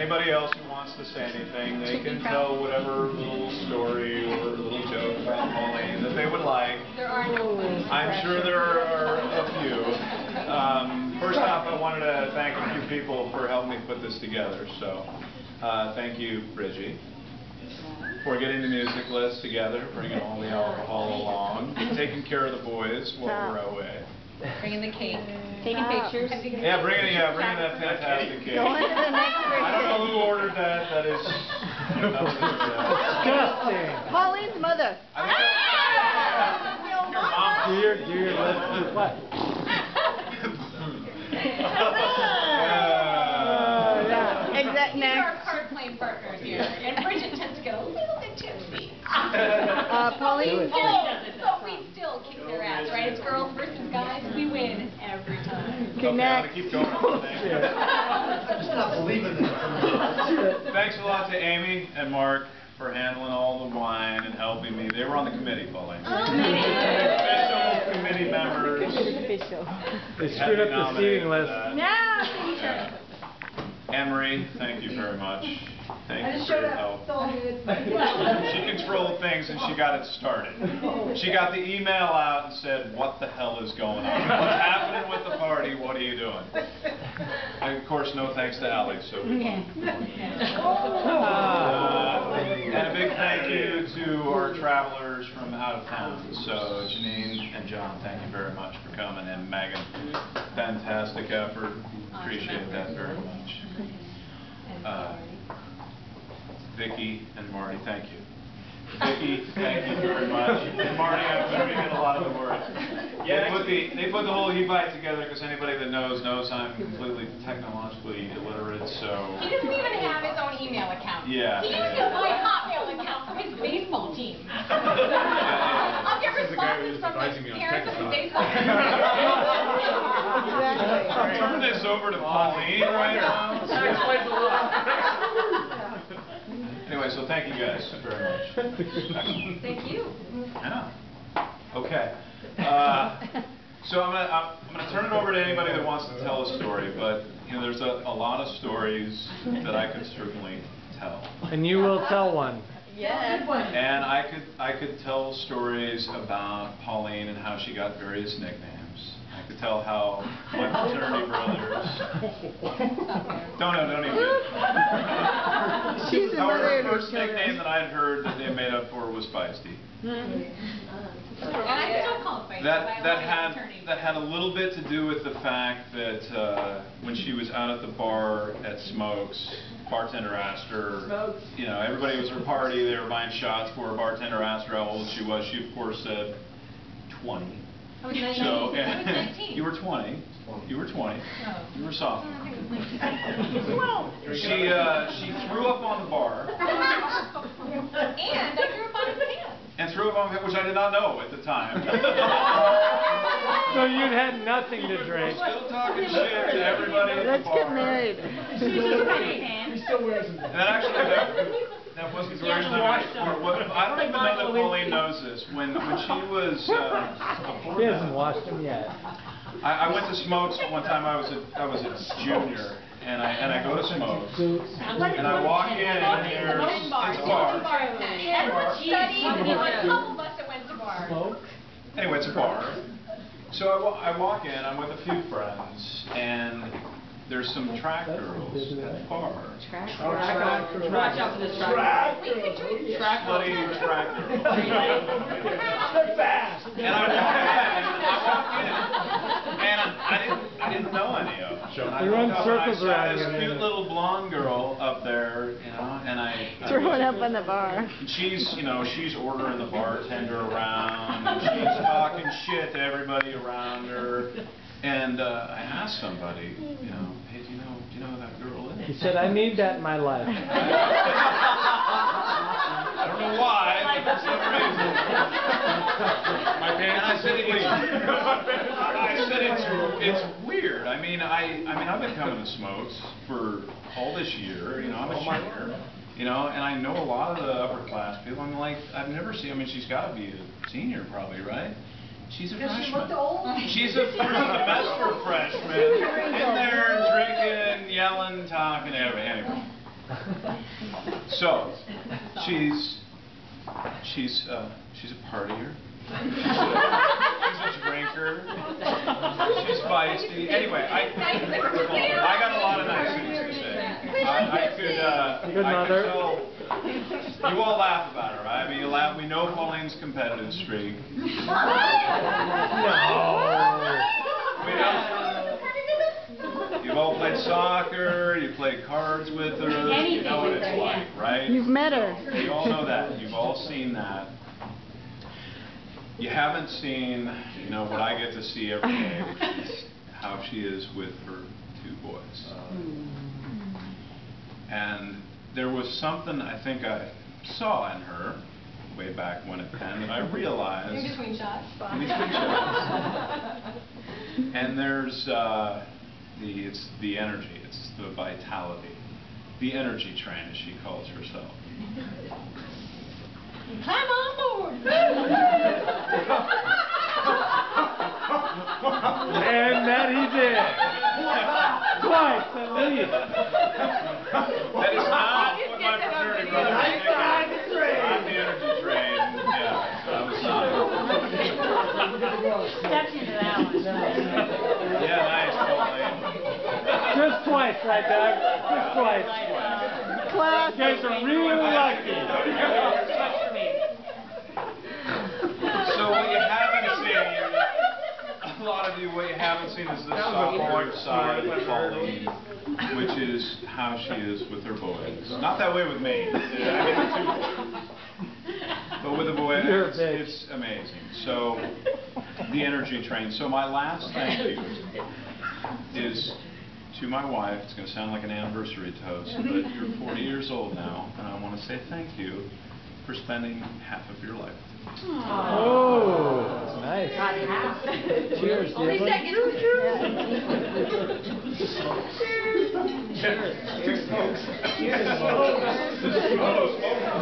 anybody else who wants to say anything, they can tell whatever little story or little joke about Pauline that they would like. There are no funny. I'm sure there are a few. First off, I wanted to thank a few people for helping me put this together. So, thank you, Bridgie, for getting the music list together, bringing all the alcohol along, taking care of the boys while we're away. Bringing the cake. Taking pictures. Yeah, bringing that fantastic cake. Going to the next person. I don't know who ordered that. That is disgusting. Pauline's mother. Your mom. Dear, what? Yeah. Exact These are our next. card playing partners here, and Bridget tends to get a little bit tipsy. Pauline. So we still kick their ass, right? It's girls versus guys. We win every time. Okay, I'm going to keep going. I'm just not believing this. Thanks a lot to Amy and Mark for handling all the wine and helping me. They were on the committee, Pauline. Official committee members. They screwed up the seating list. Yeah. Anne-Marie, thank you very much. Thank you for your help. She controlled things and she got it started. She got the email out and said, "What the hell is going on? What's happening with the party? What are you doing?" And of course, no thanks to Allie. So and a big thank you to our travelers from out of town. So Janine and John, thank you very much for coming. And Megan, fantastic effort. Appreciate that very much. Vicki and Marty, thank you. Vicki, thank you very much. And Marty, I'm sure you get a lot of the word. Yeah, they put the whole e-bite together because anybody that knows I'm completely technologically illiterate, so... He doesn't even have his own email account. Yeah. He uses my Hotmail account from his baseball team. I'll get responses from the parents of his baseball team. I'll turn this over to Pauline right now. Anyway, so thank you guys very much. Excellent. Thank you. Yeah. Okay. So I'm gonna turn it over to anybody that wants to tell a story, but there's a lot of stories that I could certainly tell. And you will tell one. Yeah. And I could tell stories about Pauline and how she got various nicknames. I could tell how my fraternity brothers. Don't even. She's Her first nickname that I had heard that they made up for was Feisty. And I still call it Feisty. That had a little bit to do with the fact that when she was out at the bar at Smokes, bartender asked her, everybody was at her party, they were buying shots for her. Bartender asked her how old she was. She, of course, said 20. I was 19. So, I was 19. You were 20. You were 20. Oh. You were sophomore. Well, She threw up on the bar. And I threw up on his pants. And threw up on his pants, which I did not know at the time. So you'd had nothing to drink. Still talking shit to everybody at the Let's bar. get married. He still wears them. And actually, that wasn't the reason I don't even know that Pauline knows this. When she was He hasn't washed them yet. I went to Smokes one time. I was a junior, and I go to Smokes, and I walk in, and it's a bar. Everyone studied, and there were a couple of us that went to bars. Anyway, it's a bar. So I walk in. I'm with a few friends, and there's some track girls at the bar. Watch out for the track. We could drink Bloody track girls. They're fast. And I walk in, and I didn't know any of them. They run circles around this you. cute little blonde girl up there, and I Throwing up on the bar. she's ordering the bartender around, and she's talking shit to everybody around her. And I asked somebody, hey, do you know who that girl is? He said, I need that in my life. I don't know why, but for some reason. And I said, it's weird. I mean, I've been coming to Smokes for all this year. I'm a junior. And I know a lot of the upper class people. I'm like, I've never seen. I mean, she's got to be a senior, probably, right? She's a freshman. She looked old. She's a first semester freshman in there drinking, yelling, talking, everything. Anyway, So, she's a partier. She's a drinker. She's feisty. Anyway, I got a lot of nice things to say. I could tell. You all laugh about her, right? I mean, you laugh. We know Pauline's competitive streak. You've all played soccer, you played cards with her, you know what it's like, right? You've met her. You all know that. You've all seen that. You haven't seen, you know, what I get to see every day, which is how she is with her 2 boys. And there was something I think I saw in her way back when at Penn that I realized. In between shots. In between shots. And there's it's the energy, it's the vitality, the energy train, as she calls herself. Climb on board. And that he did. Twice at least. That is not what my fraternity brother was thinking. Not the energy train. Yeah, that was not. Stepped into that one. Yeah, nice, Pauline. Just twice, right, Doug? Just twice. Class. You guys are really lucky. So what you haven't seen, a lot of you, what you haven't seen is the softer side of Pauline, which is how she is with her boys. Not that way with me. I mean, the 2 boys. But with the boys, it's amazing. So, the energy train. So my last thank you is to my wife. It's going to sound like an anniversary toast, but you're 40 years old now, and I want to say thank you for spending half of your life. Oh, that's nice. Cheers, Only dear. second. Cheers. Cheers.